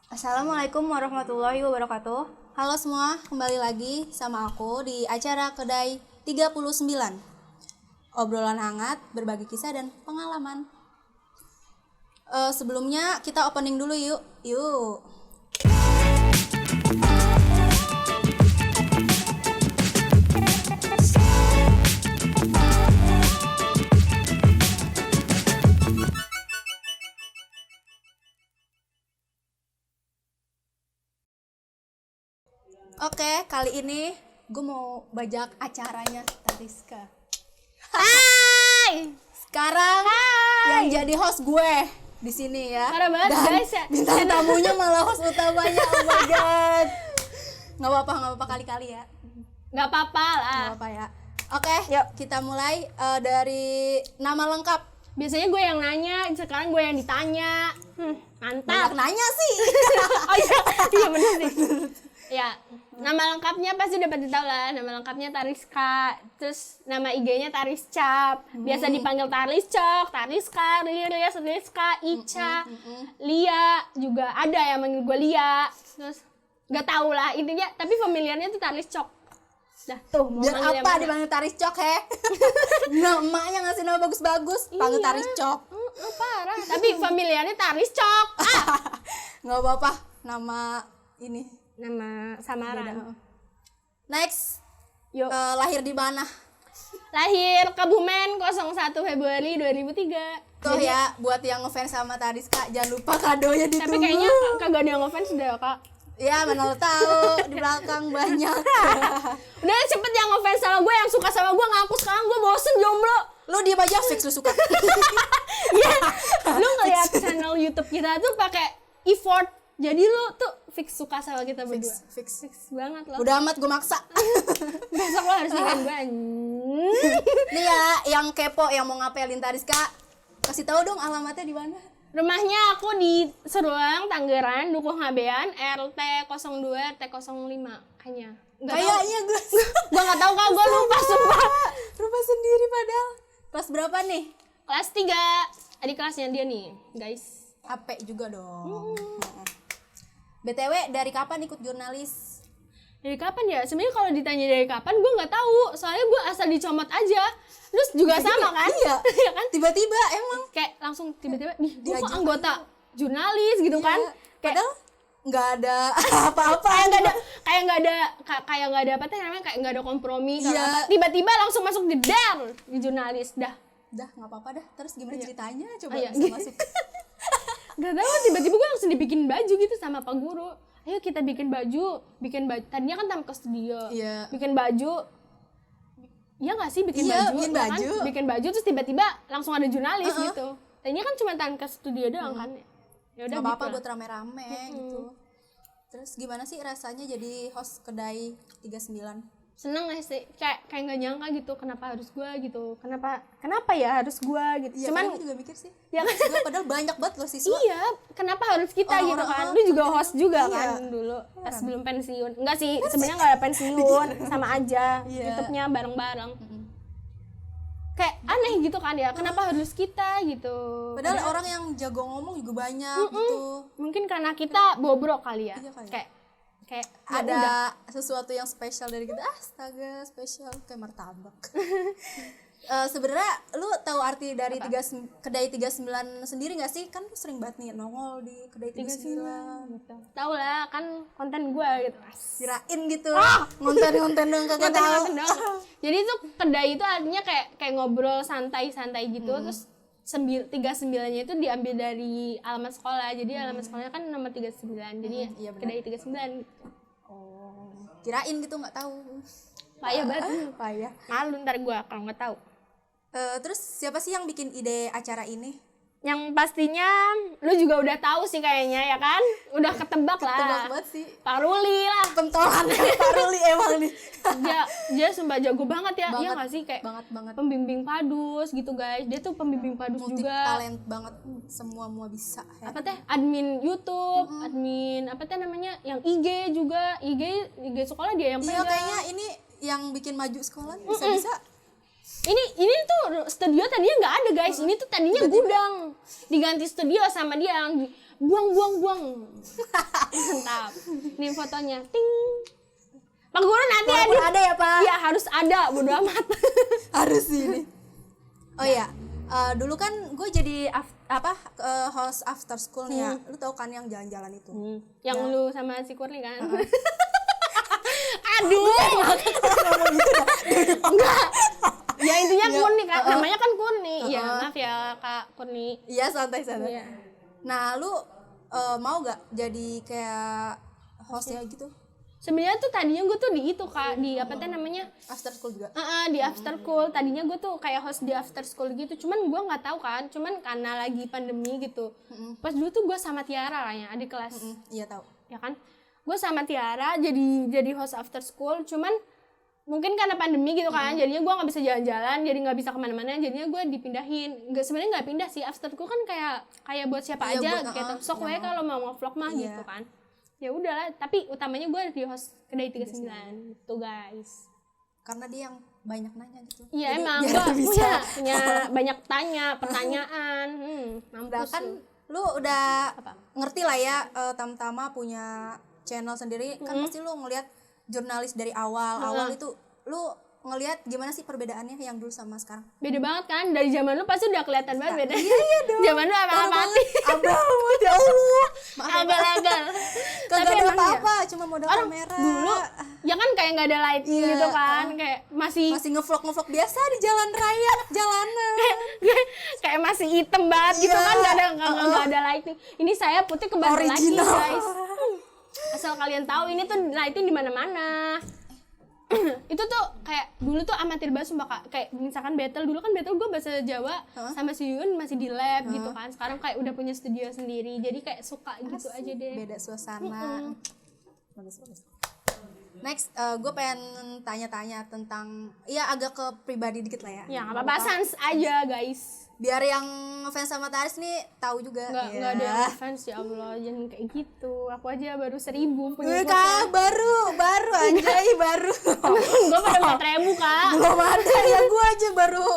Assalamualaikum warahmatullahi wabarakatuh. Halo semua, kembali lagi sama aku di acara Kedai 39. Obrolan hangat, berbagi kisah dan pengalaman. Sebelumnya kita opening dulu yuk. Oke, kali ini gue mau bajak acaranya Tariska. Hai. Sekarang yang jadi host gue di sini ya. Parah banget Dan guys ya. bintang tamunya malah host utamanya. Oh my god. Nggak apa-apa kali-kali ya. Nggak apa-apa lah. Nggak apa ya. Oke, yuk kita mulai dari nama lengkap. Biasanya gue yang nanya, sekarang gue yang ditanya. Mantap. Banyak nanya sih. Oh iya bener sih. Ya, nama lengkapnya pasti dapat ditahu lah. Nama lengkapnya Tariska. Terus nama IG-nya Tariscap. Biasa dipanggil Tariscok, Tariska, Riris, Rizka, Ica, Lia juga ada yang manggil gue Lia. Terus nggak tahu lah intinya. Tapi familiarnya tuh Tariscok. Dah tuh mau Biar manggil apa yang mana? dipanggil Tariscok he? Nah, emaknya ngasih nama bagus-bagus, panggil Iya. Tariscok. Parah. Tapi familiarnya Tariscok. Nggak apa-apa, nama ini. Nama samaran. Next, Yuk. lahir di mana? Lahir Kebumen 01 Februari 2003. Tuh ya, buat yang ngefans sama Tariska, jangan lupa kadonya ditunggu. Tapi kayaknya kagak ada yang ngefans udah Kak. Ya, mana lo tahu di belakang banyak. Udah cepet yang ngefans sama gue, yang suka sama gue ngaku sekarang gue bosen jomblo. Lu diem aja, fix lu suka. Iya. Lu ngeliat channel YouTube kita tuh pakai effort. Jadi lu tuh fix suka sama kita berdua. Fix. Fix banget loh. Udah amat gue maksa. Besok lo harus nikahin gue. Nih ya, yang kepo, yang mau ngapelin Tariska, kasih tahu dong alamatnya di mana. Rumahnya aku di Seruang, Tangerang, Dukuh Ngabean, RT 02, RT 05 kayaknya. Kayaknya gue Gue nggak tahu Kak, gue lupa sumpah. lupa sendiri padahal. Kelas berapa nih? Kelas 3, adik kelasnya dia nih, guys. AP juga dong. BTW, dari kapan ikut jurnalis? Dari kapan ya? Sebenarnya kalau ditanya dari kapan, gue nggak tahu. Soalnya gue asal dicomot aja. Terus juga sama kan? Iya. Iya kan? Tiba-tiba emang. Kayak langsung tiba-tiba, nih gue kok Diajak anggota jurnalis gitu kan? Iya. Kayak Padahal nggak ada apa-apa. kayak nggak ada apa tuh namanya, kayak nggak ada kompromi. Iya. Apa. Tiba-tiba langsung masuk di jurnalis dah. Dah, nggak apa-apa dah. Terus gimana ceritanya? Coba Iya. bisa masuk. Gak tahu tiba-tiba gue langsung dibikin baju gitu sama Pak Guru. Ayo kita bikin baju. Tadinya kan tamu ke studio. Iya. Bikin baju. Iya nggak sih bikin Iya, baju? bikin ya baju. Kan? Bikin baju terus tiba-tiba langsung ada jurnalis gitu. Tadinya kan cuma tamu ke studio doang kan. Ya udah Nggak apa-apa gitu. buat rame-rame gitu. Terus gimana sih rasanya jadi host Kedai 39? Seneng gak sih? Kayak nggak nyangka gitu. Kenapa harus gue gitu? Kenapa ya harus gue gitu? Iya, Cuman kan gue juga mikir sih. ya kan? Gue padahal banyak banget loh siswa. Iya, kenapa harus kita gitu Orang-orang kan? Lu juga host juga iya. kan dulu pas belum pensiun. Enggak sih, sebenarnya enggak ada pensiun, sama aja. Iya. YouTube-nya bareng-bareng. Kayak aneh gitu kan ya, kenapa harus kita gitu? Padahal orang yang jago ngomong juga banyak gitu. Mungkin karena kita bobrok kali ya. Iya kali. Kayak ya Ada udah. sesuatu yang spesial dari kita. Astaga, spesial kayak martabak. Sebenarnya lu tahu arti dari Kedai 39 sendiri nggak sih? Kan lu sering banget nih nongol di Kedai 39. Gitu. Tahu lah kan konten gua gitu. Kirain gitu. Ngonten-ngonten dong kagak tahu. Konten doang. Jadi itu kedai itu artinya kayak ngobrol santai-santai gitu. Terus 39-nya itu diambil dari alamat sekolah. Jadi alamat sekolahnya kan nomor 39. Jadi iya benar. kedai 39 gitu. Oh, kirain gitu nggak tahu. Payah banget. Payah. Malu ntar gua kalau nggak tahu. Terus siapa sih yang bikin ide acara ini? Yang pastinya lu juga udah tahu sih kayaknya ya kan? Udah ketebak lah. Tebak banget sih. Pak Ruli lah. Pentolan Pak Ruli emang nih. Dia sumpah jago banget ya. Iya nggak sih kayak banget. pembimbing padus gitu guys. Dia tuh pembimbing padus Multi juga. talent banget, semua bisa ya. Apa teh admin YouTube, admin apa teh namanya yang IG juga, IG sekolah dia yang Iya, pegang. kayaknya ini yang bikin maju sekolah bisa-bisa. Ini tuh studio tadinya nggak ada guys, ini tuh tadinya gudang, diganti studio sama dia. buang. Mantap. Nih fotonya, ting. Pak Guru nanti Walaupun ada ya Pak. Iya harus ada, bodo amat. Harus ini. Oh iya, dulu kan gue jadi host after school nih ya. Lu tau kan yang jalan-jalan itu. Yang lu sama si Kurni kan? Aduh. Enggak. Ya intinya Kurni kan, namanya kan Kurni. Ya maaf ya Kak Kurni. Iya santai. Iya. Nah lu mau gak jadi kayak hostnya gitu? Sebenarnya tuh tadinya gue tuh di itu Kak, di apa teh namanya? After school juga? Di after school. Tadinya gue tuh kayak host di after school gitu. Cuman gue nggak tahu kan. Cuman karena lagi pandemi gitu. Pas dulu tuh gue sama Tiara lah ya, adik kelas. Iya tahu. Ya kan? Gue sama Tiara jadi host after school. Cuman mungkin karena pandemi gitu kan. Jadinya gue nggak bisa jalan-jalan. Jadi nggak bisa kemana-mana. Jadinya gue dipindahin. Sebenarnya nggak pindah sih. After school kan kayak buat siapa Iya, aja. buat, Gitu. Sok we kalau mau vlog mah Iya. gitu kan. Ya udahlah, tapi utamanya gue di host kedai 39 gitu guys. Karena dia yang banyak nanya gitu. Iya Jadi emang biar gue bisa. punya banyak pertanyaan. Udah Mampus kan lu. lu udah ngerti lah ya, Tamtama punya channel sendiri. Kan pasti lu ngelihat jurnalis dari awal itu lu ngelihat gimana sih perbedaannya yang dulu sama sekarang? Beda banget kan, dari zaman lu pasti udah kelihatan banget beda. Iya dong. Zaman lu apa-apa Abang, ya Allah. Maaf ya, Pak. agal-agal. Kagak ada emang apa-apa, cuma modal orang kamera. dulu ya kan kayak nggak ada lighting Iya, gitu kan, kayak masih ngevlog biasa di jalan raya, anak jalanan. kayak masih hitam banget gitu Iya. kan, nggak ada lighting. Ini saya putih kebantu lagi Original. guys. Asal kalian tahu ini tuh lighting di mana-mana. Itu tuh kayak dulu tuh amatir banget sumpah Kak. Kayak misalkan battle dulu kan battle gue bahasa Jawa sama si Yun masih di lab gitu kan. Sekarang kayak udah punya studio sendiri. Jadi kayak suka gitu aja deh. Beda suasana. Bagus. Next, gue pengen tanya-tanya tentang, ya agak ke pribadi dikit lah ya. Ya nggak apa-apa, sans aja guys. Biar yang fans sama Taris nih tahu juga. Nggak ada yang fans ya Allah, jangan kayak gitu. Aku aja baru 1000 punya Kak, baru anjay, baru. gue pada 4.000 Kak. Belum ada ya, gue aja baru.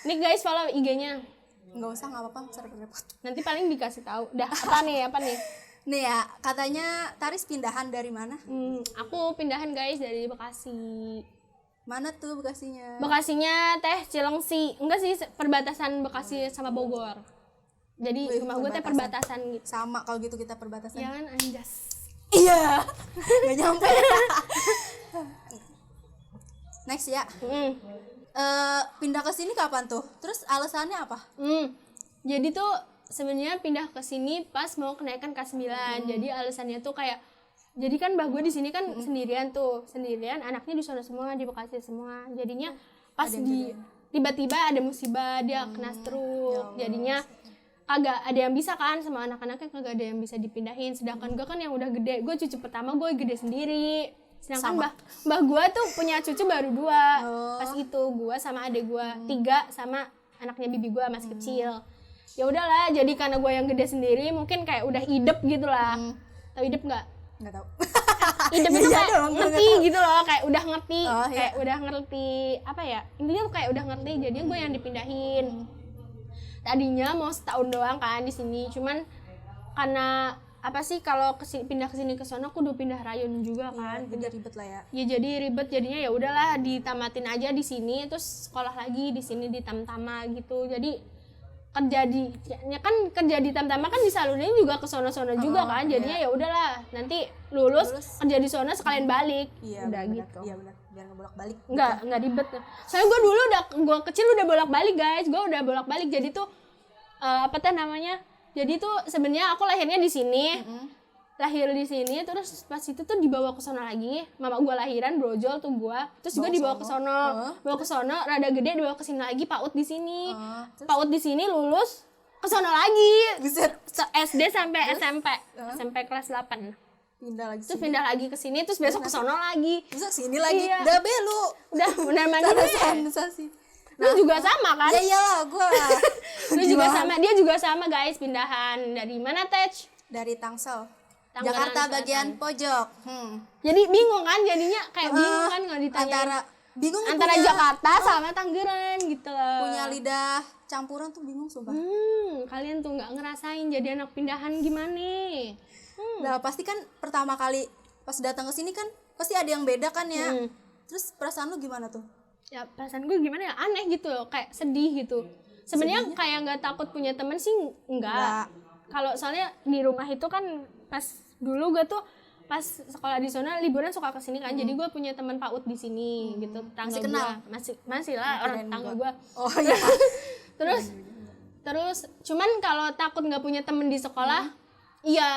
Nih guys follow IG-nya. Nggak usah, nggak apa-apa, repot. Nanti paling dikasih tahu. Dah apa nih? Nih ya, katanya Taris pindahan dari mana? Aku pindahan guys dari Bekasi. Mana tuh Bekasinya? Bekasinya teh Cilengsi. Enggak sih, perbatasan Bekasi sama Bogor. Jadi Wih, rumah gue teh perbatasan gitu. Sama kalau gitu kita perbatasan. Jangan anjas. Iya. Gak nyampe. Next ya. Pindah ke sini kapan tuh? Terus alasannya apa? Jadi tuh sebenarnya pindah ke sini pas mau kenaikan K9. Jadi alasannya tuh kayak, jadi kan mbah gue di sini kan sendirian, anaknya di sana semua, di Bekasi semua. Jadinya pas tiba-tiba ada musibah, dia kena stroke. Jadinya agak ada yang bisa kan sama anak-anaknya, kagak ada yang bisa dipindahin. Sedangkan gue kan yang udah gede, gue cucu pertama gue gede sendiri. Sedangkan mbah gue tuh punya cucu baru 2. Pas itu gue sama adik gue 3 sama anaknya bibi gue masih kecil. Ya udahlah, jadi karena gue yang gede sendiri mungkin kayak udah idep gitu lah. Tahu idep nggak? Nggak tahu. Idep itu Iya kayak dong, ngerti gitu loh, kayak udah ngerti, Oh, kayak iya. udah ngerti apa ya, intinya tuh kayak udah ngerti. Jadinya gue yang dipindahin. Tadinya mau setahun doang kan di sini, cuman karena apa sih, kalau pindah ke sini ke sono aku udah pindah rayon juga kan. Jadi ribet lah ya. Ya jadi ribet, jadinya ya udahlah ditamatin aja di sini, terus sekolah lagi di sini di Tamtama gitu. Jadi kerja di Tamtama kan disalurin juga ke sono-sono juga kan. Jadinya ya udahlah, nanti lulus kerja di sono sekalian balik. Iya, udah bener. gitu. Iya benar, biar nggak bolak-balik. Nggak ribet. Soalnya gue dulu gue kecil udah bolak-balik guys. Gue udah bolak-balik, jadi tuh apa tuh namanya? Jadi tuh sebenarnya aku lahirnya di sini. Lahir di sini, terus pas itu tuh dibawa ke sono lagi. Mama gue lahiran brojol tuh gue. Terus gue dibawa ke sono. Bawa ke sono, rada gede dibawa ke sini lagi, PAUD di sini. PAUD di sini lulus ke sono lagi. Buset. SD sampai SMP. SMP kelas 8. Pindah lagi. Terus pindah lagi ke sini, terus besok ke sono lagi. Terus sini lagi. Iya. Udah belu. Udah benar-benar Sensasi. Lu juga sama kan? Ya iyalah gue. Lu juga sama, dia juga sama guys, pindahan dari mana Tech? Dari Tangsel. Tangerang Jakarta Selatan. bagian pojok. Jadi bingung kan jadinya, kayak bingung kan kalau ditanya. Antara Bingung antara Jakarta sama Tangerang gitu loh. punya lidah campuran tuh bingung sumpah. Kalian tuh nggak ngerasain jadi anak pindahan gimana? Nah pasti kan pertama kali pas datang ke sini kan pasti ada yang beda kan ya. Terus perasaan lu gimana tuh? Ya perasaan gue gimana ya, aneh gitu loh, kayak sedih gitu. Sebenarnya kayak nggak takut punya teman sih enggak. Kalau soalnya di rumah itu kan pas dulu gue tuh pas sekolah di sana liburan suka kesini kan, jadi gue punya teman PAUD di sini gitu, tetangga Masih kenal? gue masih lah orang tetangga gue. Oh iya. terus cuman kalau takut nggak punya temen di sekolah, iya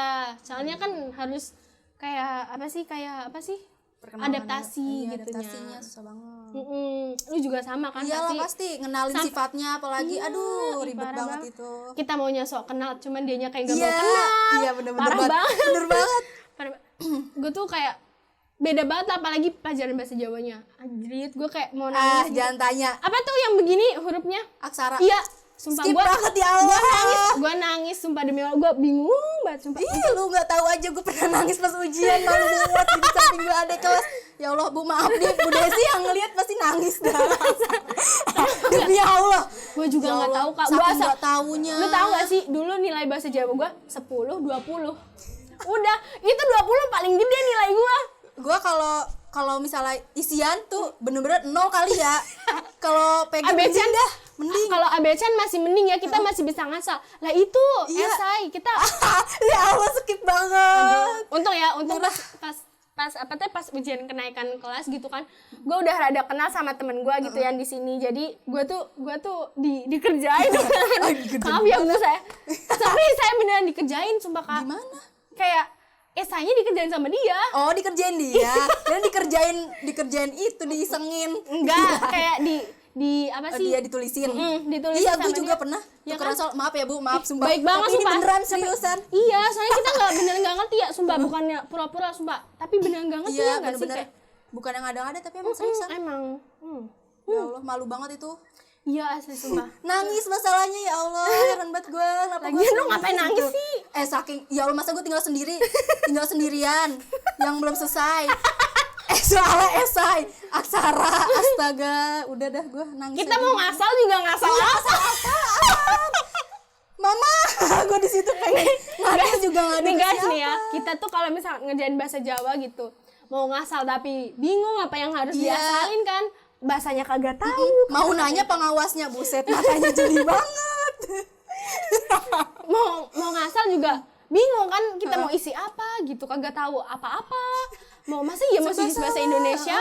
soalnya kan harus kayak apa sih Perkenalan adaptasi iya, gitunya. adaptasinya susah banget. Lu juga sama kan? Iyalah pasti ngenalin sifatnya apalagi aduh ribet parah banget itu. Kita maunya sok kenal, cuman dianya kayak gak Iya, mau kenal. iya bener-bener Parah banget. Bener banget. Gue tuh kayak beda banget lah, apalagi pelajaran bahasa Jawanya. Anjrit, gue kayak mau Ah, nangis. jangan tanya. Apa tuh yang begini hurufnya? Aksara. Iya, sumpah Skip gue banget ya Allah. gue nangis sumpah demi Allah, gue bingung banget sumpah. Ih, lu nggak tahu aja gue pernah nangis pas ujian, malu banget di samping gue ada kelas. Ya Allah, Bu, maaf nih, Bu Desi yang ngelihat pasti nangis dah. Demi Allah. Gue juga Ya nggak Allah, tahu Kak. saking Gua nggak taunya. Lu tahu gak sih dulu nilai bahasa Jawa gue 10, 20. Udah, itu 20 paling gede nilai gue. Gue kalau misalnya isian tuh bener-bener 0 kali ya. Kalau pegang ABC dah mending. Kalau ABC masih mending ya, kita masih bisa ngasal. Lah itu Iya. esai kita. Ya Allah, skip banget. Untung pas ujian kenaikan kelas gitu kan, gue udah rada kenal sama temen gue gitu yang di sini, jadi gue tuh dikerjain. Maaf ya Bu saya, tapi saya beneran dikerjain sumpah Kak. Gimana? Kayak esainya dikerjain sama dia. Oh, dikerjain dia. Dan dikerjain itu diisengin. Enggak, kayak di apa sih? Dia ditulisin. Ditulisin Iya, sama gue juga dia. pernah. Ya Tukeran kan? soal, maaf ya Bu, maaf sumpah. Baik banget tapi ini sumpah. beneran seriusan. Iya, soalnya kita beneran ngerti ya, sumpah, bukannya pura-pura sumpah, tapi beneran nggak ngerti ya Iya, nggak sih bener-bener. kayak. Bukan yang ada-ada tapi emang seriusan. Emang. Ya Allah, malu banget itu. Iya asli sumpah. Nangis masalahnya ya Allah, heran banget gue. Lagian lu ngapain nangis sih? Saking, ya Allah masa gue tinggal sendirian, yang belum selesai. Soalnya esai, aksara, astaga, udah dah gue nangis. Kita mau ngasal juga ngasal apa? Mama, gue di situ pengen ngadil juga nggak ada Nih ke guys siapa. nih ya, kita tuh kalau misal ngerjain bahasa Jawa gitu, mau ngasal tapi bingung apa yang harus Iya. diasalin kan, bahasanya kagak tahu. Mau nanya pengawasnya, buset matanya jeli banget. mau ngasal juga bingung kan, kita mau isi apa gitu, kagak tahu apa-apa. Mau masa iya mau isi bahasa Indonesia?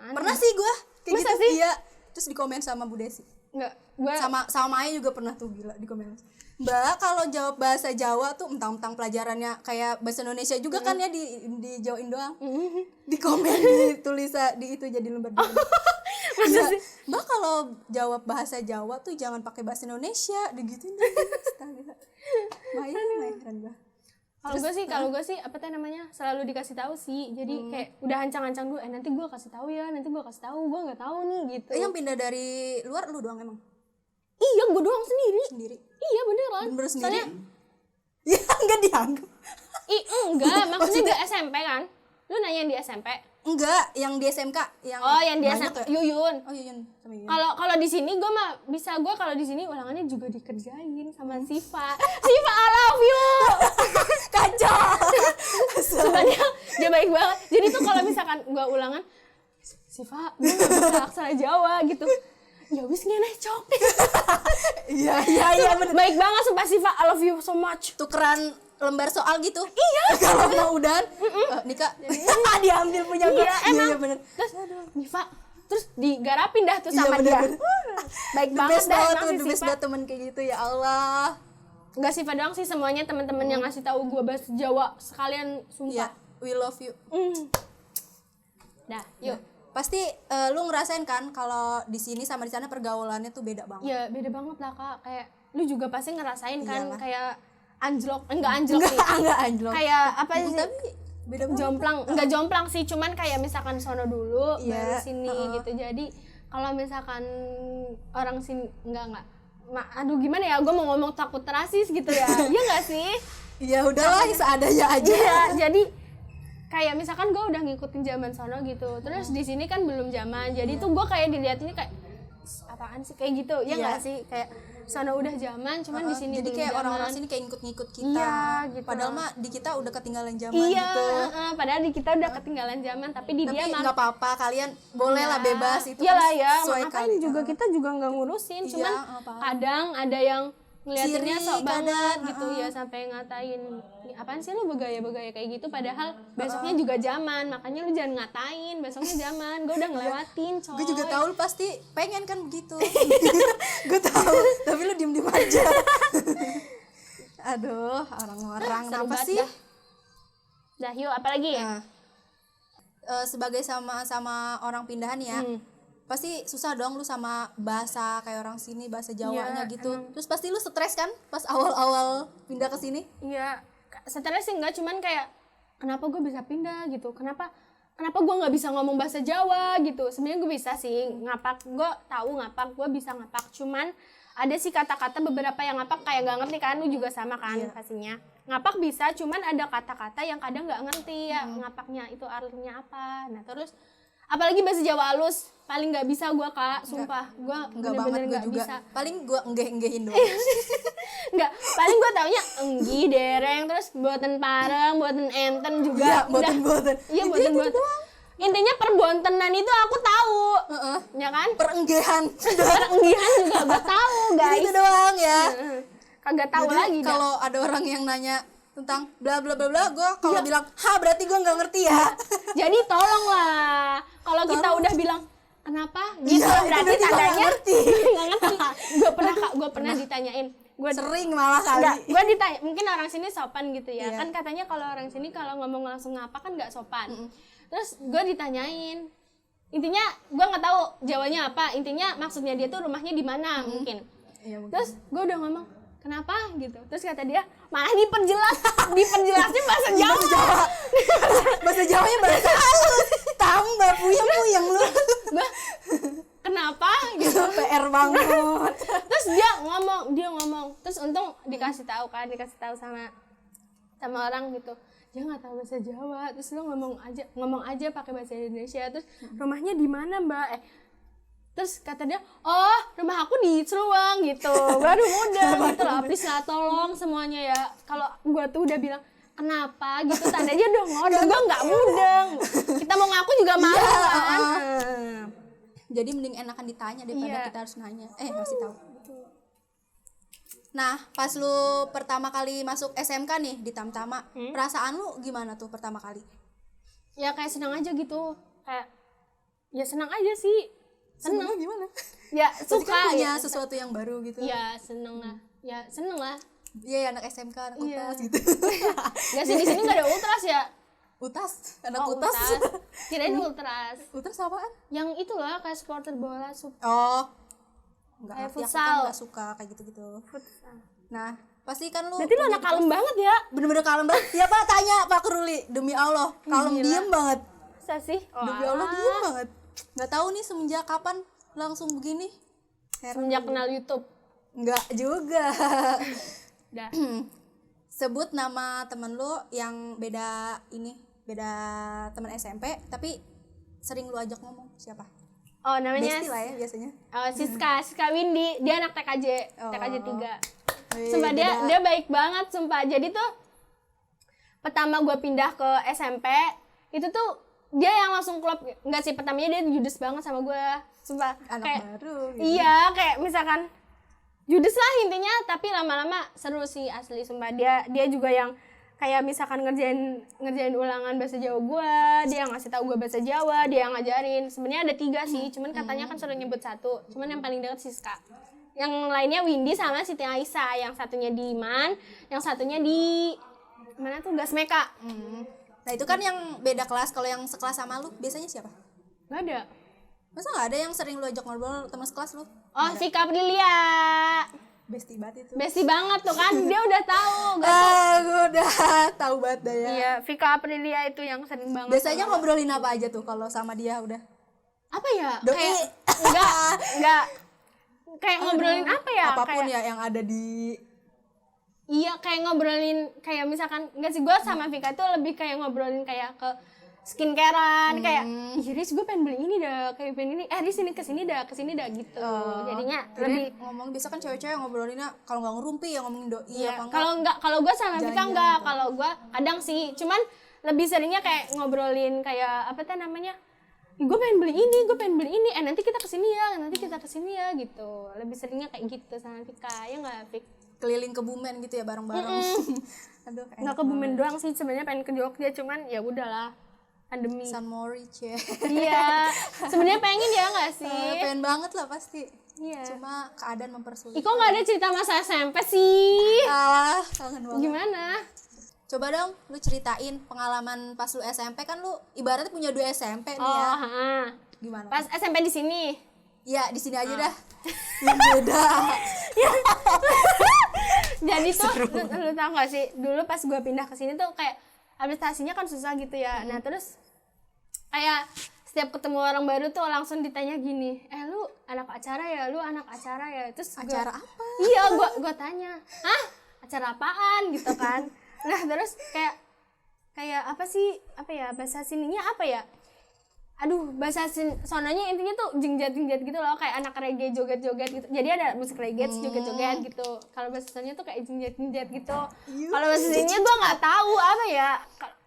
Pernah sih gue kayak Masa gitu. sih? Iya. Terus dikomen sama Bu Desi. Enggak, gua Sama Maya juga pernah tuh, gila dikomen. Mbak, kalau jawab bahasa Jawa tuh mentang-mentang pelajarannya kayak bahasa Indonesia juga kan ya dijauhin doang. Di komen di itu jadi lembar dua. masa sih? Mbak, kalau jawab bahasa Jawa tuh jangan pakai bahasa Indonesia, digituin. Astaga. Maya keren banget. Kalau gue sih apa teh namanya, selalu dikasih tahu sih, jadi kayak udah ancang-ancang dulu, nanti gue kasih tahu ya, nanti gue kasih tahu, gue nggak tahu nih gitu. Yang pindah dari luar lu doang emang? Iya, gue doang sendiri. Iya beneran. Bener sendiri? Soalnya, Ya enggak dianggap. enggak, maksudnya di SMP kan? Lu nanya yang di SMP? Enggak, yang di SMK yang Yang di banyak SMP, ya? Yuyun. Oh Yuyun sama Yuyun. Kalau di sini gue mah bisa, gue kalau di sini ulangannya juga dikerjain sama Siva. Siva, I love you. Kacau. Sumpah dia baik banget. Jadi tuh kalau misalkan gue ulangan, Siva, gue gak bisa aksara Jawa gitu. Ya wis ngene cok. Iya bener. Baik banget sumpah Siva, I love you so much. Tukeran lembar soal gitu. Iya. Kalau mau udahan, Nika diambil punya gue. Iya, emang. Iya bener. Terus Niva, terus digarapin dah tuh Iya, sama bener, dia. bener. Baik The banget best dah banget emang tuh, si the best Siva. banget temen kayak gitu ya Allah. Enggak Siva doang sih, semuanya teman-teman yang ngasih tahu gue bahasa Jawa sekalian Iya, sumpah. we love you. Dah, yuk. Pasti lu ngerasain kan kalau di sini sama di sana pergaulannya tuh beda banget. Ya beda banget lah Kak. Kayak lu juga pasti ngerasain kan Iyalah. kayak anjlok, enggak anjlok sih. Enggak anjlok. Kayak apa sih? Tapi beda banget. Jomplang, enggak jomplang sih, cuman kayak misalkan sono dulu Iya, baru sini gitu. Jadi kalau misalkan orang sini enggak aduh gimana ya, gue mau ngomong takut rasis gitu ya. Iya enggak sih? Ya udahlah, seadanya aja. Iya, jadi kayak misalkan gue udah ngikutin zaman sono gitu, terus di sini kan belum zaman, jadi tuh gue kayak dilihatinnya kayak apaan sih kayak gitu, ya nggak sih, kayak sono udah zaman, cuman di sini jadi belum kayak zaman. orang-orang sini kayak ngikut-ngikut kita. Iya, gitu. Padahal mah di kita udah ketinggalan zaman Iya, gitu. padahal di kita udah ketinggalan zaman, tapi di Tapi dia malah nggak apa-apa, kalian boleh lah bebas itu. iyalah kan ya, sesuai ngapain kali. juga kita juga nggak ngurusin, Iya, cuman apa. kadang ada yang ngeliatinnya Sirik, sok banget kadang, gitu ya, sampai ngatain apaan sih lu begaya-begaya kayak gitu, padahal besoknya juga zaman, makanya lu jangan ngatain besoknya zaman, gue udah ngelewatin coy. Gue juga tahu lu pasti pengen kan begitu. Gue tahu, tapi lu diem-diem aja. Aduh, orang-orang Seru apa banget sih? dah yuk apalagi ya. Nah, sebagai sama orang pindahan ya, pasti susah dong lu sama bahasa kayak orang sini, bahasa Jawanya Iya, gitu. Terus pasti lu stres kan pas awal-awal pindah ke sini? Iya, stres sih enggak, cuman kayak kenapa gue bisa pindah gitu, kenapa gue nggak bisa ngomong bahasa Jawa gitu. Sebenarnya gue bisa sih ngapak, gue tahu ngapak, gue bisa ngapak, cuman ada sih kata-kata beberapa yang ngapak kayak nggak ngerti kan, lu juga sama kan pastinya. Ngapak bisa, cuman ada kata-kata yang kadang nggak ngerti ya ngapaknya itu artinya apa. Nah terus apalagi bahasa Jawa halus paling nggak bisa gue Kak, sumpah gue Enggak banget bener-bener gue nggak juga. bisa. Paling gue enggeh-enggehin doang. Enggak, paling gue taunya enggi, dereng, terus buatan pareng, buatan enten juga. Iya, Udah. boten-boten. Iya, Intinya buatan-buatan. gitu doang. Intinya perbontenan itu aku tahu. Heeh. Ya kan? Perenggehan. Perenggihan juga gue tahu, guys. Itu doang ya. Kagak tahu Jadi lagi dah. kalau ada orang yang nanya tentang bla bla bla bla, gue kalau bilang ha berarti gue nggak ngerti ya. Jadi tolonglah. Kalau kita udah bilang kenapa gitu, Iya, berarti berarti gua nggak tandanya ngerti. nggak ngerti. Gue pernah ditanyain. Gue Sering malah Enggak, kali. gue ditanya, mungkin orang sini sopan gitu ya. Iya. Kan katanya kalau orang sini kalau ngomong langsung ngapa kan nggak sopan. Terus gue ditanyain, intinya gue nggak tahu Jawanya apa. Intinya maksudnya dia tuh rumahnya di mana mungkin. Iya, mungkin. Terus gue udah ngomong kenapa gitu. Terus kata dia malah diperjelasnya bahasa Jawa. Bahasa Jawanya bahasa halus. Tambah puyeng-puyeng lu. Gua, kenapa gitu. PR banget. Terus dia ngomong, terus untung dikasih tahu sama orang gitu, dia nggak tahu bahasa Jawa, terus lu ngomong aja pakai bahasa Indonesia, terus rumahnya di mana mbak, terus kata dia, oh rumah aku di Seruang gitu, baru mudeng gitu lah, please lah tolong semuanya ya, kalau gua tuh udah bilang kenapa gitu, tandanya udah ngomong, gua nggak mudeng, kita mau ngaku juga malu kan. Jadi mending enakan ditanya daripada Iya. kita harus nanya. Ngasih tahu. Nah, pas lu pertama kali masuk SMK nih di Tamtama, perasaan lu gimana tuh pertama kali? Ya kayak senang aja gitu, kayak ya senang aja sih, senang Gimana? ya Pasti suka kan punya ya, sesuatu yang baru gitu. ya seneng lah, Iya, anak SMK, anak Iya. UTAS gitu. nggak sih di sini nggak ada ultras ya. UTAS, anak Oh, UTAS. kirain ultras UTAS apaan? yang itu lah kayak supporter bola Oh. Enggak Kayak ngerti, aku futsal. kan enggak suka kayak gitu-gitu. futsal. Nah, pasti kan lu Berarti lu anak kalem banget ya. bener-bener kalem banget. Ya Pak, tanya Pak Keruli, demi Allah, kalem Gila. diem banget. Masa sih? Demi Allah diem banget. Nggak tahu nih semenjak kapan langsung begini. Semenjak kenal YouTube. Enggak juga. Dah. Sebut nama temen lu yang beda teman SMP tapi sering lu ajak ngomong, siapa? Oh namanya Besti lah ya biasanya. Siska Windy, dia anak TKJ, Oh. TKJ 3. Wih, Sumpah beda. dia baik banget sumpah. Jadi tuh pertama gue pindah ke SMP itu tuh dia yang langsung klop, enggak sih, pertamanya dia judes banget sama gue, sumpah. Anak Kayak baru gitu. iya, kayak misalkan judes lah intinya, tapi lama-lama seru sih asli, sumpah. Dia juga yang kayak misalkan ngerjain ulangan bahasa Jawa gue, dia ngasih tahu gue bahasa Jawa, dia yang ngajarin. Sebenarnya ada 3 sih, cuman katanya kan suruh nyebut 1, cuman yang paling deket Siska. Yang lainnya Windy sama Siti Aisyah, yang satunya di Iman, yang satunya di mana tuh Gasmeka. Nah itu kan yang beda kelas. Kalau yang sekelas sama lu biasanya siapa? Gak ada. Masa nggak ada yang sering lu ajak ngobrol teman sekelas lu? Oh, Vika Aprilia. Besti banget itu. Besti banget tuh kan, dia udah tahu. Gue udah tahu banget dah ya. Iya, Vika Aprilia itu yang sering banget. Biasanya ngobrolin apa aja tuh kalau sama dia udah? Apa ya? Doi. Kayak enggak. Kayak ngobrolin apa ya? Apapun Kayak ya yang ada di Iya, kayak ngobrolin kayak misalkan enggak sih, gue sama Vika tuh lebih kayak ngobrolin kayak ke skincarean, kayak ih Riz gue pengen beli ini dah, kayak pengen ini, Riz ini kesini dah gitu. Jadinya lebih ngomong biasa kan cewek-cewek ngobrolinnya kalau nggak ngerumpi ya ngomongin doi iya, apa enggak. kalau gue sama Vika Jalan-jalan enggak, gitu. kalau gue kadang sih, cuman lebih seringnya kayak ngobrolin kayak apa tuh namanya, gue pengen beli ini, nanti kita kesini ya gitu. Lebih seringnya kayak gitu sama Vika, ya nggak Vik? Keliling Kebumen gitu ya bareng-bareng. Aduh, Nggak ke Bumen doang sih sebenarnya, pengen ke Jogja, cuman ya udahlah pandemi. San Moritz ya. Iya, sebenarnya pengen ya nggak sih? Pengen banget lah pasti. Iya. Cuma keadaan mempersulit. Iko nggak ada cerita masa SMP sih? Kangen banget. Gimana? Coba dong lu ceritain pengalaman pas lu SMP, kan lu ibaratnya punya 2 SMP nih ya. Oh, Gimana? pas SMP di sini. Ya di sini aja dah. Yang beda. Jadi tuh lu tau gak sih, dulu pas gue pindah ke sini tuh kayak adaptasinya kan susah gitu ya. Nah terus kayak setiap ketemu orang baru tuh langsung ditanya gini, lu anak acara ya, terus Acara apa? Iya, gue tanya, hah acara apaan gitu kan. Nah terus kayak apa sih, apa ya bahasa sininya apa ya, aduh bahasa sononya intinya tuh jengjat gitu loh, kayak anak reggae joget-joget gitu. Jadi ada musik reggae joget-joget gitu. Kalau bahasa sononya tuh kayak jengjat gitu. Kalau bahasa sininya gue nggak tahu apa ya,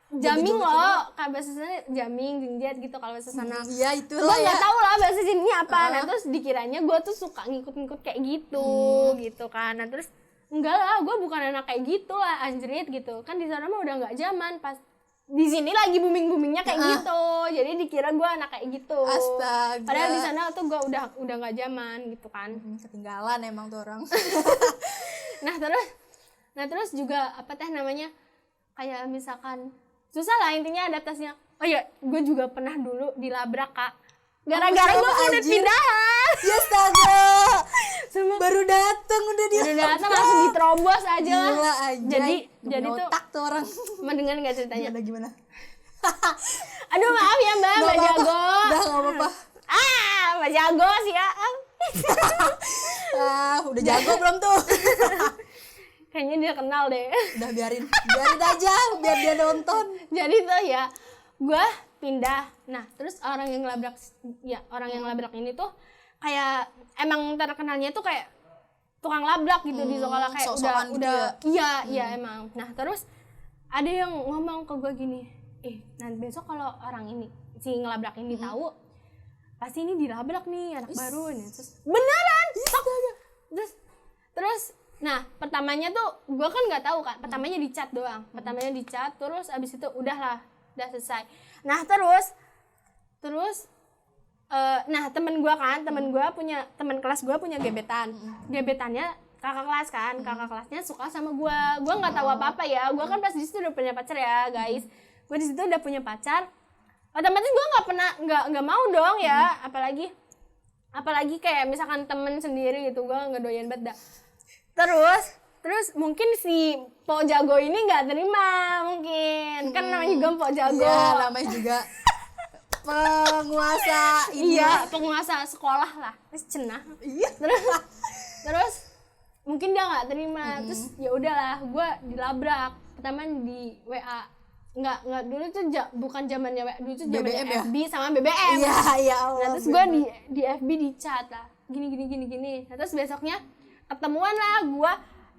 jamming loh, kayak bahasa sononya jamming jengjat gitu kalau bahasa sana. Iya itulah Gue ya. nggak tahu lah bahasa sininya apa. Nah terus dikiranya gue tuh suka ngikut-ngikut kayak gitu gitu kan. Nah terus enggak lah, gue bukan anak kayak gitu lah anjrit gitu kan. Di sana mah udah nggak zaman, pas di sini lagi boomingnya kayak gitu, jadi dikira gue anak kayak gitu. Astaga. Padahal di sana tuh gue udah nggak zaman gitu kan. Ketinggalan emang tuh orang. Nah terus juga apa teh namanya, kayak misalkan susah lah intinya adaptasinya. Oh iya, gue juga pernah dulu dilabrak Kak, gara-gara gue udah pindahan. Ya astaga. Sumpah. Baru dateng udah dia. Udah datang langsung diterobos aja lah. Gila aja. Jadi tuh otak tuh orang. mendengar nggak ceritanya? Gimana? Aduh maaf ya Mbak, Mbak Jago. Udah gak apa-apa. Mbak Jago sih ya. Udah jago belum tuh? Kayaknya dia kenal deh. Udah biarin aja biar dia nonton. Jadi tuh ya, gue pindah. Nah terus orang yang labrak ini tuh kayak emang terkenalnya tuh kayak tukang labrak gitu di sekolah, kayak sok-sokan gitu ya? Iya emang. Nah terus ada yang ngomong ke gue gini, nanti besok kalau orang ini si ngelabrak ini tahu, pasti ini dilabrak nih anak baru nih. Terus beneran terus nah pertamanya tuh gue kan nggak tahu kan, pertamanya di chat doang, terus abis itu udah selesai. Nah terus temen kelas gue punya gebetannya kakak kelas kan, kakak kelasnya suka sama gue nggak tahu apa ya, gue kan pas di situ udah punya pacar ya guys, gue di situ udah punya pacar, otomatis gue nggak mau dong ya, apalagi kayak misalkan temen sendiri gitu, gue nggak doyan banget dah. Terus mungkin si Po Jago ini nggak terima, mungkin kan namanya juga Po Jago. Iya, namanya juga penguasa ini. Iya, penguasa sekolah lah. Terus cenah. Iya. Terus mungkin dia nggak terima. Terus ya udahlah, gue dilabrak. Pertama di WA. Nggak dulu tuh bukan zamannya WA, dulu tuh zamannya BBM ya? FB sama BBM. Iya, ya Allah. Nah, terus gue di FB di chat lah. Gini. Nah, terus besoknya ketemuan lah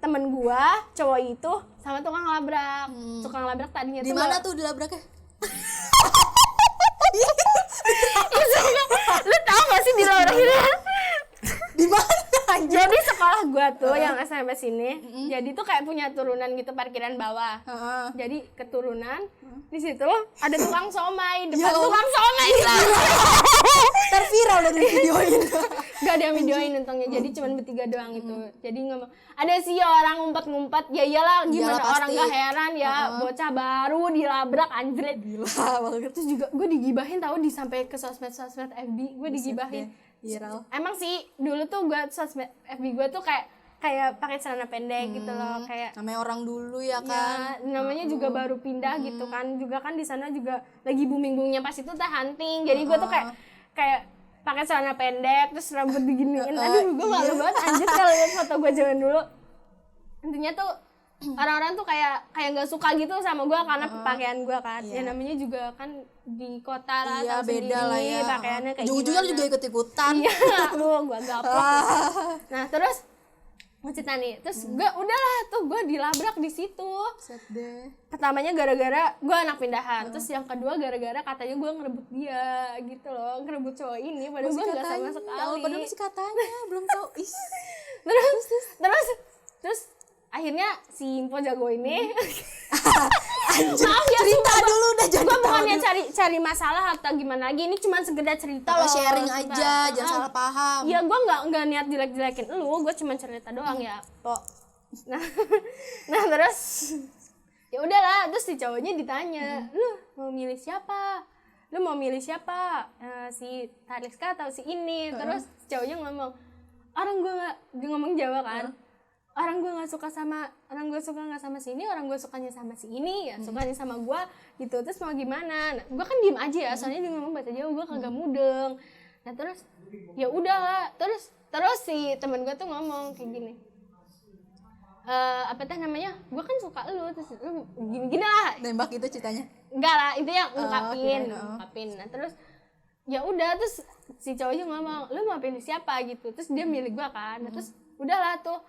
temen gue cowok itu sama tukang labrak. Tukang labrak tadinya di tuh mana tuh dilabraknya? Lu tau gak sih dilabraknya? Di mana? Jadi sekolah gue tuh yang SMP sini, jadi tuh kayak punya turunan gitu, parkiran bawah. Jadi keturunan di situ ada tukang somai, depan tukang somai lah. Terviral dari videoin. Gak ada yang videoin untungnya, jadi cuma bertiga doang itu. Jadi ngomong, ada sih orang ngumpet-ngumpet, ya iyalah gimana Iyalah, orang gak heran ya, bocah baru dilabrak anjrit. Gila banget. Terus juga gue digibahin tahu, sampai ke sosmed FB gue digibahin. Viral. Emang sih dulu tuh gue sosmed FB gue tuh kayak pakai celana pendek gitu loh, kayak namanya orang dulu ya kan. ya, namanya juga baru pindah gitu kan, juga kan di sana juga lagi boomingnya pas itu teh hunting, jadi gue tuh kayak pakai celana pendek terus rambut diginiin. Aduh gue malu banget anjir kalau lihat foto gue zaman dulu. Intinya tuh orang-orang tuh kayak nggak suka gitu sama gue karena pakaian gue kan. Iya. Ya namanya juga kan di kota lah, Iya, tahu beda sendiri lah ya. pakaiannya kayak Ujung-ujungnya lu gimana. juga ikut-ikutan. Iya, gue gaplok. Nah terus mau cerita nih, terus gue udahlah tuh gue dilabrak di situ. Set deh. Pertamanya gara-gara gue anak pindahan, terus yang kedua gara-gara katanya gue ngerebut dia gitu loh, ngerebut cowok ini padahal gue nggak sama sekali. Padahal masih katanya, belum tahu. Ih. terus akhirnya si Impo jago ini Anjir, maaf ya, cerita sumpah, dulu udah jadi gue tahu bukannya dulu. cari masalah atau gimana lagi, ini cuma sekedar cerita Kalau loh, sharing sumpah. aja, jangan salah paham. Iya, gue nggak niat jelek-jelekin lu, gue cuma cerita doang ya, Po. Nah terus ya udahlah, terus si cowoknya ditanya, lu mau milih siapa? Si Tariska atau si ini? Terus si cowoknya ngomong, dia ngomong Jawa kan. Orang gue nggak suka nggak sama si ini, orang gue sukanya sama si ini, ya sukanya sama gue gitu. Terus mau gimana? Nah, gue kan diem aja ya, soalnya dia ngomong bahasa Jawa, gue kagak mudeng. Nah terus ya udahlah, terus si teman gue tuh ngomong kayak gini, gue kan suka lu, terus lu gini lah. Nembak itu ceritanya. Enggak lah, itu yang kirain, ungkapin. Nah terus ya udah, terus si cowoknya ngomong, lu mau pilih siapa gitu. Terus dia milih gua kan. Nah, terus udahlah tuh.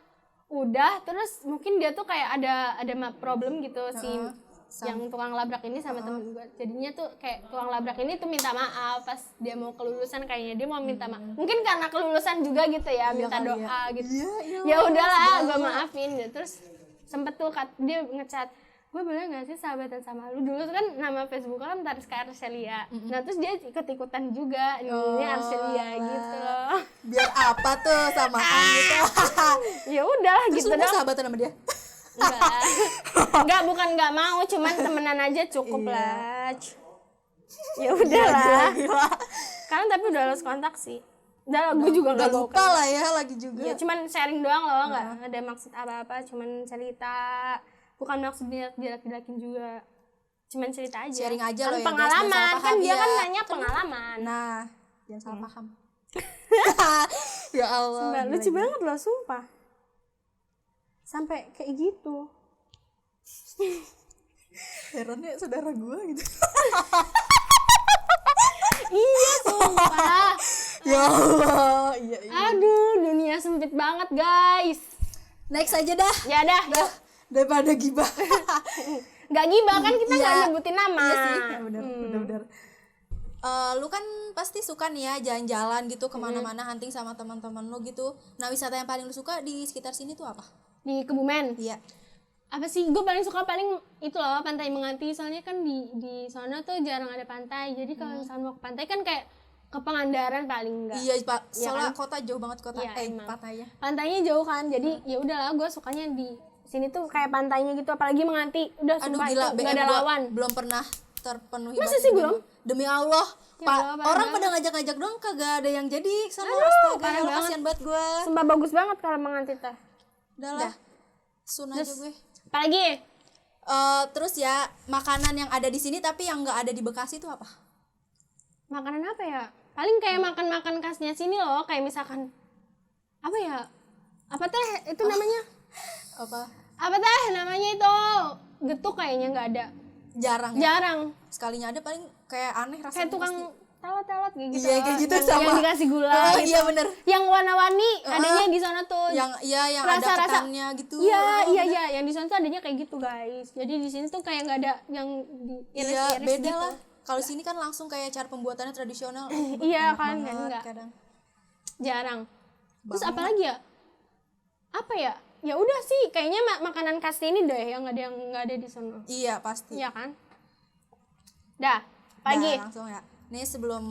Terus mungkin dia tuh kayak ada problem gitu yang tukang labrak ini sama temen gua. Jadinya tuh kayak tukang labrak ini tuh minta maaf pas dia mau kelulusan, kayaknya dia mau minta maaf. Mungkin karena kelulusan juga gitu ya, minta kali doa ya. gitu. Iya, Ya udahlah, gua maafin. Terus sempet tuh dia ngechat, gue boleh nggak sih sahabatan sama lu? Dulu kan nama Facebook kan Tariska Arselia. Nah terus dia ikut-ikutan juga, ini Arselia gitu loh. Biar apa tuh samaan gitu. Ya udahlah Terus gitu lu mau dong. sahabatan sama dia? Enggak, bukan nggak mau, cuman temenan aja cukup Iya. lah. Ya udahlah. Gila. Sekarang tapi udah lost kontak sih. Udah, gue juga Udah nggak mau. lupa lah ya lagi juga. Ya cuman sharing doang loh, nggak ada maksud apa-apa, cuman cerita. Bukan maksud dia jelek-jelekin juga, cuman cerita aja. Sharing aja kan loh ya, guys, pengalaman, jangan salah kan paham dia ya. kan nanya pengalaman. Nah, jangan salah paham. Ya Allah. Sumpah, gila, lucu gila. banget loh, sumpah. Sampai kayak gitu. Herannya saudara gue gitu. Iya, sumpah. Ya Allah. Iya. Aduh, dunia sempit banget, guys. Next aja dah. Ya dah, yuk. Daripada gibah. Nggak gibah kan, kita nggak Iya. nyebutin nama. Iya sih, ya benar. Lu kan pasti suka nih ya jalan-jalan gitu kemana-mana, hunting sama teman-teman lu gitu. Nah, wisata yang paling lu suka di sekitar sini tuh apa? Di Kebumen. Iya. Apa sih, gue paling suka itu loh, Pantai Menganti. Soalnya kan di sana tuh jarang ada pantai. Jadi kalau misalnya mau ke pantai kan kayak ke Pangandaran paling enggak. Iya, Pak. Iya Soalnya kan? kota jauh banget kota. Iya, emang. Pantainya. Pantainya jauh kan, jadi ya udahlah, gue sukanya di sini tuh kayak pantainya gitu, apalagi Menganti. Udah Aduh sumpah gila, itu gak ada gua lawan. belum pernah terpenuhi. Masa banget sih dengan belum? gua. Demi Allah. Ya Pak, Allah, parah orang banget. pada ngajak-ngajak doang kagak ada yang jadi sama. Aduh, Astaga, parah ya Allah, banget. kasihan banget gue. Sumpah bagus banget kalau Menganti teh. Udah lah. Sun aja Terus, gue. apalagi? Terus ya, makanan yang ada di sini tapi yang nggak ada di Bekasi itu apa? Makanan apa ya? Paling kayak makan-makan khasnya sini loh, kayak misalkan apa ya? Apa teh itu namanya? Apa? Apa teh namanya itu? Getuk kayaknya nggak ada. Jarang ya? Jarang. Sekalinya ada paling kayak aneh rasanya. Kayak tukang telat-telat kayak gitu. Iya, loh. kayak gitu yang, sama. yang dikasih gula Oh, gitu. iya bener. Yang warna-warni adanya di sana tuh. Yang ada Rasa-rasa- ketannya gitu. Iya, bener. iya, yang di sana tuh adanya kayak gitu, guys. Jadi di sini tuh kayak nggak ada yang diiris-iris Iya, beda gitu. lah. Kalau sini kan langsung kayak cara pembuatannya tradisional. Iya Enak kan, banget enggak. kadang. Jarang. Terus apa lagi ya? Apa ya? Ya udah sih, kayaknya makanan khas ini deh yang nggak ada di sana. Iya, pasti. Iya kan? Dah, pagi. Nah, langsung ya. Nih sebelum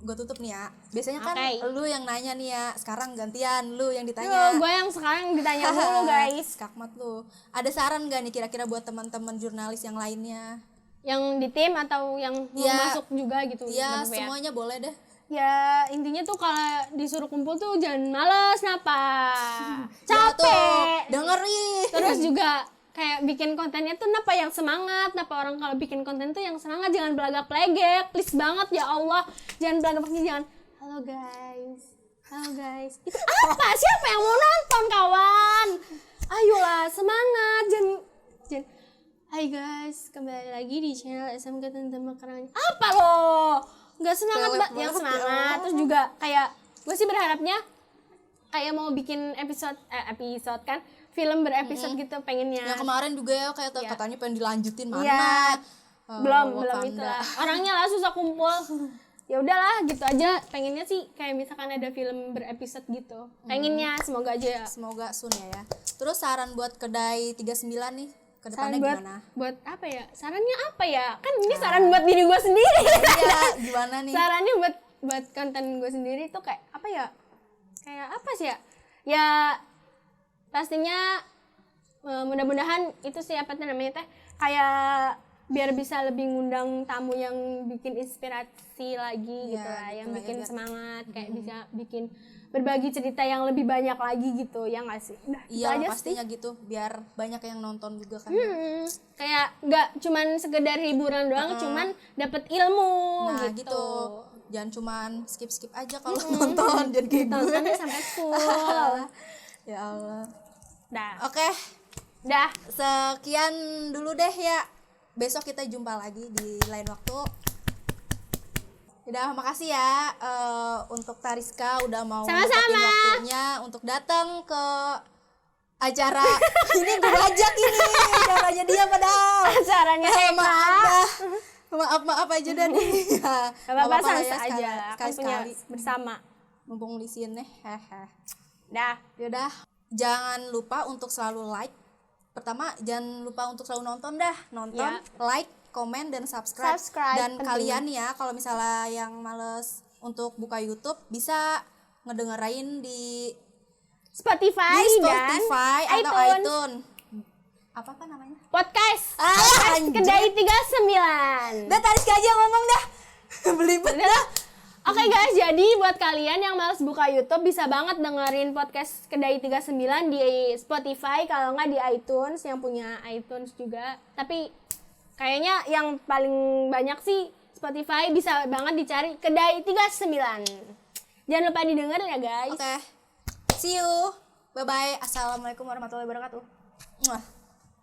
gue tutup nih ya. Biasanya kan Oke. lu yang nanya nih ya. Sekarang gantian lu yang Tuh, ditanya. gue yang sekarang ditanya dulu, guys. Skakmat lu. Ada saran gak nih kira-kira buat teman-teman jurnalis yang lainnya? Yang di tim atau yang mau Iya. masuk juga gitu? Iya, nggak apa-apa ya? semuanya boleh deh. Ya intinya tuh kalau disuruh kumpul tuh jangan males napa Ya tuh, capek. denger ih. Terus juga kayak bikin kontennya tuh napa yang semangat, napa orang kalau bikin konten tuh yang semangat, jangan belagak plegek, please banget ya Allah, jangan belagak plegek, jangan halo guys, itu apa, siapa yang mau nonton kawan, Ayolah, semangat. Jangan. Hai guys, kembali lagi di channel SMK Tante Makarangan. Apa lo? Nggak semangat, Pelet Mbak. Yang banget, semangat. ya. Terus juga kayak gue sih berharapnya kayak mau bikin episode kan, film berepisode gitu pengennya. Yang kemarin juga ya kayak Iya. katanya pengen dilanjutin mana. Iya. belum Wakanda. itu lah. Orangnya lah susah kumpul. Ya udahlah gitu aja. Pengennya sih kayak misalkan ada film berepisode gitu. Pengennya semoga aja ya. Semoga soon ya. Terus saran buat kedai 39 nih ke depannya Saran gimana? buat apa ya? Sarannya apa ya? Kan ini saran buat diri gue sendiri. Iya, gimana nih? Sarannya buat konten gue sendiri tuh kayak apa ya? Kayak apa sih ya? Ya pastinya mudah-mudahan itu sih apa tuh namanya teh kayak biar bisa lebih ngundang tamu yang bikin inspirasi lagi Iya, gitu lah, gitu yang lah ya, bikin biar- semangat, kayak bisa bikin berbagi cerita yang lebih banyak lagi gitu, ya nggak sih? Udah, gitu Iya aja pastinya gitu biar banyak yang nonton juga kan. kayak nggak cuman sekedar hiburan doang, cuman dapet ilmu Nah gitu. gitu. Jangan cuman skip aja kalau nonton jadi kayak gue. Tontonnya sampai full. Ya Allah. Dah, Oke, dah. sekian dulu deh ya. Besok kita jumpa lagi di lain waktu. Udah, makasih ya untuk Tariska udah mau Sama-sama. nyempetin waktunya untuk datang ke acara ini gue ajak ini acaranya dia padahal. Acaranya Eka. Maaf aja dan ya. Gak apa-apa, lah santai aja lah. Kan punya sekali bersama. mumpung di sini. Dah. Yaudah, jangan lupa untuk selalu like. Pertama, jangan lupa untuk selalu nonton dah. Nonton, Ya. like, komen, dan subscribe. Subscribe, Dan penting. kalian ya, kalau misalnya yang males untuk buka YouTube, bisa ngedengerain di Spotify, Spotify dan atau iTunes. iTunes. Apa namanya? Podcast. Anjir. Kedai 39. Udah, Tariska aja ngomong dah. Belibet dah. Oke guys, jadi buat kalian yang males buka YouTube bisa banget dengerin podcast Kedai 39 di Spotify, kalau nggak di iTunes, yang punya iTunes juga. Tapi kayaknya yang paling banyak sih Spotify, bisa banget dicari Kedai 39. Jangan lupa didengar ya guys. Oke. See you. Bye-bye. Assalamualaikum warahmatullahi wabarakatuh. Muah.